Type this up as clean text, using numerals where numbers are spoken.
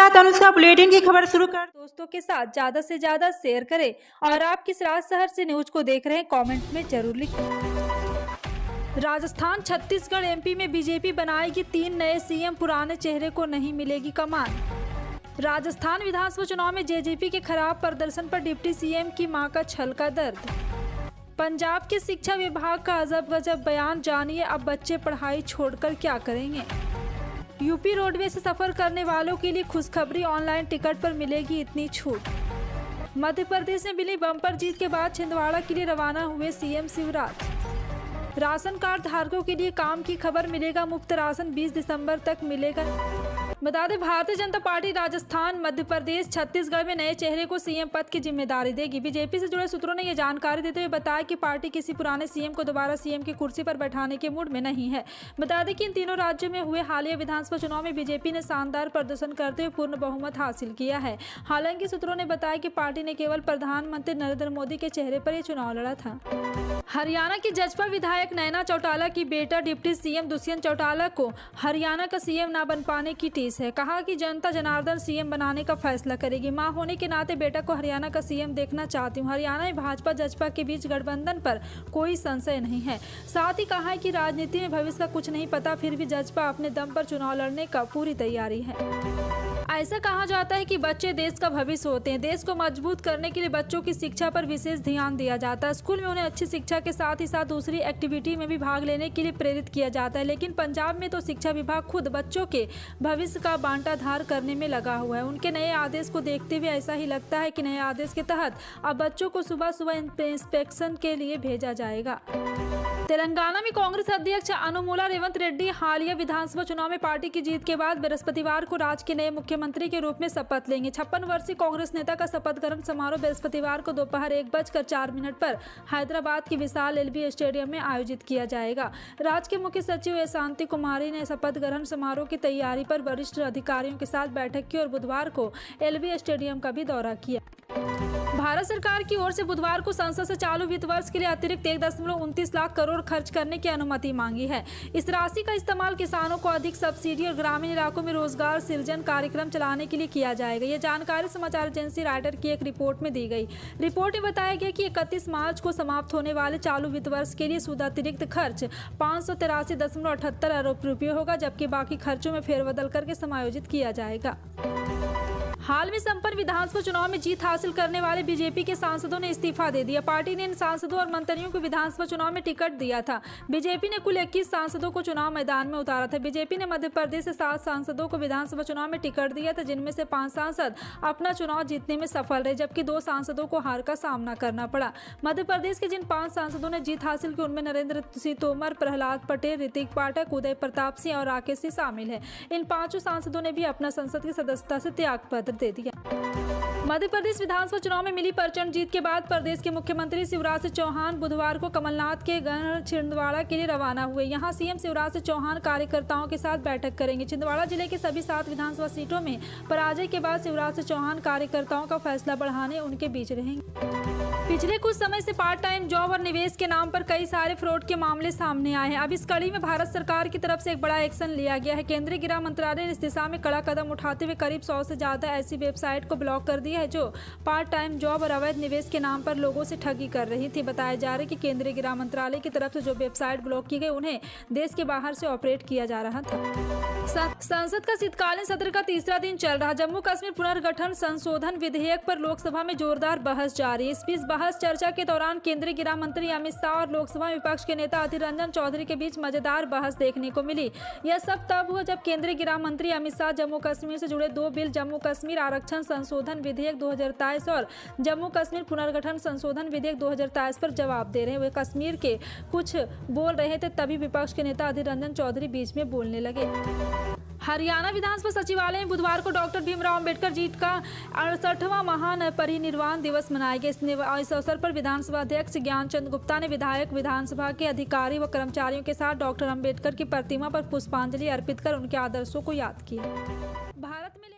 साथ अनुष्का बुलेटिन की खबर शुरू कर दोस्तों के साथ ज्यादा से ज्यादा शेयर करें और आप किस शहर से न्यूज को देख रहे हैं कमेंट में जरूर लिखें। राजस्थान छत्तीसगढ़ एमपी में बीजेपी बनाएगी 3 नए सीएम, पुराने चेहरे को नहीं मिलेगी कमान। राजस्थान विधानसभा चुनाव में जेजेपी के खराब प्रदर्शन पर डिप्टी सीएम की मां का छल का दर्द। पंजाब के शिक्षा विभाग का अजब गजब बयान, जानिए अब बच्चे पढ़ाई छोड़कर क्या करेंगे। यूपी रोडवेज से सफर करने वालों के लिए खुशखबरी, ऑनलाइन टिकट पर मिलेगी इतनी छूट। मध्य प्रदेश में मिली बम्पर जीत के बाद छिंदवाड़ा के लिए रवाना हुए सीएम शिवराज। राशन कार्ड धारकों के लिए काम की खबर, मिलेगा मुफ्त राशन, 20 दिसंबर तक मिलेगा। बता दें, भारतीय जनता पार्टी राजस्थान, मध्य प्रदेश, छत्तीसगढ़ में नए चेहरे को सीएम पद की जिम्मेदारी देगी। बीजेपी से जुड़े सूत्रों ने यह जानकारी देते हुए बताया कि पार्टी किसी पुराने सीएम को दोबारा सीएम की कुर्सी पर बैठाने के मूड में नहीं है। बता दें कि इन तीनों राज्यों में हुए हालिया विधानसभा चुनाव में बीजेपी ने शानदार प्रदर्शन करते हुए पूर्ण बहुमत हासिल किया है। हालांकि सूत्रों ने बताया कि पार्टी ने केवल प्रधानमंत्री नरेंद्र मोदी के चेहरे पर यह चुनाव लड़ा था। हरियाणा की जजपा विधायक नैना चौटाला की बेटा डिप्टी सीएम दुष्यंत चौटाला को हरियाणा का सीएम न बन पाने की टीस है। कहा कि जनता जनार्दन सीएम बनाने का फैसला करेगी। मां होने के नाते बेटा को हरियाणा का सीएम देखना चाहती हूं। हरियाणा में भाजपा जजपा के बीच गठबंधन पर कोई संशय नहीं है। साथ ही कहा है कि राजनीति में भविष्य का कुछ नहीं पता, फिर भी जजपा अपने दम पर चुनाव लड़ने का पूरी तैयारी है। ऐसा कहा जाता है कि बच्चे देश का भविष्य होते हैं। देश को मजबूत करने के लिए बच्चों की शिक्षा पर विशेष ध्यान दिया जाता है। स्कूल में उन्हें अच्छी शिक्षा के साथ ही साथ दूसरी एक्टिविटी में भी भाग लेने के लिए प्रेरित किया जाता है। लेकिन पंजाब में तो शिक्षा विभाग खुद बच्चों के भविष्य का बांटाधार करने में लगा हुआ है। उनके नए आदेश को देखते हुए ऐसा ही लगता है कि नए आदेश के तहत अब बच्चों को सुबह सुबह इंस्पेक्शन के लिए भेजा जाएगा। तेलंगाना में कांग्रेस अध्यक्ष अनुमुला रेवंत रेड्डी हालिया विधानसभा चुनाव में पार्टी की जीत के बाद बृहस्पतिवार को राज्य के नए मुख्यमंत्री के रूप में शपथ लेंगे। 56 वर्षीय कांग्रेस नेता का शपथ ग्रहण समारोह बृहस्पतिवार को दोपहर 1:04 पर हैदराबाद के विशाल एलबी स्टेडियम में आयोजित किया जाएगा। राज्य के मुख्य सचिव शांति कुमारी ने शपथ ग्रहण समारोह की तैयारी पर वरिष्ठ अधिकारियों के साथ बैठक की और बुधवार को एलबी स्टेडियम का भी दौरा किया। भारत सरकार की ओर से बुधवार को संसद से चालू वित्त वर्ष के लिए अतिरिक्त 1.29 लाख करोड़ खर्च करने की अनुमति मांगी है। इस राशि का इस्तेमाल किसानों को अधिक सब्सिडी और ग्रामीण इलाकों में रोजगार सृजन कार्यक्रम चलाने के लिए किया जाएगा। यह जानकारी समाचार एजेंसी रॉयटर्स की एक रिपोर्ट में दी गई। रिपोर्ट में बताया गया कि 31 मार्च को समाप्त होने वाले चालू वित्त वर्ष के लिए शुद्ध अतिरिक्त खर्च 583.78 अरब रुपये होगा, जबकि बाकी खर्चों में फेरबदल करके समायोजित किया जाएगा। हाल में संपन्न विधानसभा चुनाव में जीत हासिल करने वाले बीजेपी के सांसदों ने इस्तीफा दे दिया। पार्टी ने इन सांसदों और मंत्रियों को विधानसभा चुनाव में टिकट दिया था। बीजेपी ने कुल 21 सांसदों को चुनाव मैदान में उतारा था। बीजेपी ने मध्य प्रदेश से 7 सांसदों को विधानसभा चुनाव में टिकट दिया था, जिनमें से 5 सांसद अपना चुनाव जीतने में सफल रहे, जबकि 2 सांसदों को हार का सामना करना पड़ा। मध्य प्रदेश के जिन 5 सांसदों ने जीत हासिल की उनमें नरेंद्र सिंह तोमर, प्रहलाद पटेल, ऋतिक पाठक, उदय प्रताप सिंह और राकेश सिंह शामिल है। इन 5 सांसदों ने भी अपना संसद की सदस्यता से त्याग पत्र दे दिया। मध्य प्रदेश विधानसभा चुनाव में मिली प्रचंड जीत के बाद प्रदेश के मुख्यमंत्री शिवराज सिंह चौहान बुधवार को कमलनाथ के घर छिंदवाड़ा के लिए रवाना हुए। यहां सीएम शिवराज सिंह चौहान कार्यकर्ताओं के साथ बैठक करेंगे। छिंदवाड़ा जिले के सभी 7 विधानसभा सीटों में पराजय के बाद शिवराज सिंह चौहान कार्यकर्ताओं का फैसला बढ़ाने उनके बीच रहेंगे। पिछले कुछ समय से पार्ट टाइम जॉब और निवेश के नाम पर कई सारे फ्रॉड के मामले सामने आए हैं। अब इस कड़ी में भारत सरकार की तरफ से एक बड़ा एक्शन लिया गया है। केंद्रीय गृह मंत्रालय ने इस दिशा में कड़ा कदम उठाते हुए करीब 100 से ज्यादा ऐसी वेबसाइट को ब्लॉक कर दिया है जो पार्ट टाइम जॉब और अवैध निवेश के नाम पर लोगों से ठगी कर रही थी। बताया जा रहा है कि केंद्रीय गृह मंत्रालय की तरफ से जो वेबसाइट ब्लॉक की गई उन्हें देश के बाहर से ऑपरेट किया जा रहा था। संसद का शीतकालीन सत्र का तीसरा दिन चल रहा। जम्मू कश्मीर पुनर्गठन संशोधन विधेयक पर लोकसभा में जोरदार बहस जारी है। इस बीच बहस चर्चा के दौरान केंद्रीय गृह मंत्री अमित शाह और लोकसभा विपक्ष के नेता अधीर रंजन चौधरी के बीच मजेदार बहस देखने को मिली। यह सब तब हुआ जब केंद्रीय गृह मंत्री अमित शाह जम्मू कश्मीर से जुड़े 2 बिल, जम्मू कश्मीर आरक्षण संशोधन विधेयक 2023 और जम्मू कश्मीर पुनर्गठन संशोधन विधेयक 2023 पर जवाब दे रहे हैं। वे कश्मीर के कुछ बोल रहे थे, तभी विपक्ष के नेता अधीर रंजन चौधरी बीच में बोलने लगे। हरियाणा विधानसभा सचिवालय में बुधवार को डॉक्टर भीमराव अंबेडकर जी का 68वां महान परिनिर्वाण दिवस मनाया गया। इस अवसर पर विधानसभा अध्यक्ष ज्ञानचंद गुप्ता ने विधायक, विधानसभा के अधिकारी व कर्मचारियों के साथ डॉक्टर अंबेडकर की प्रतिमा पर पुष्पांजलि अर्पित कर उनके आदर्शों को याद किया। भारत में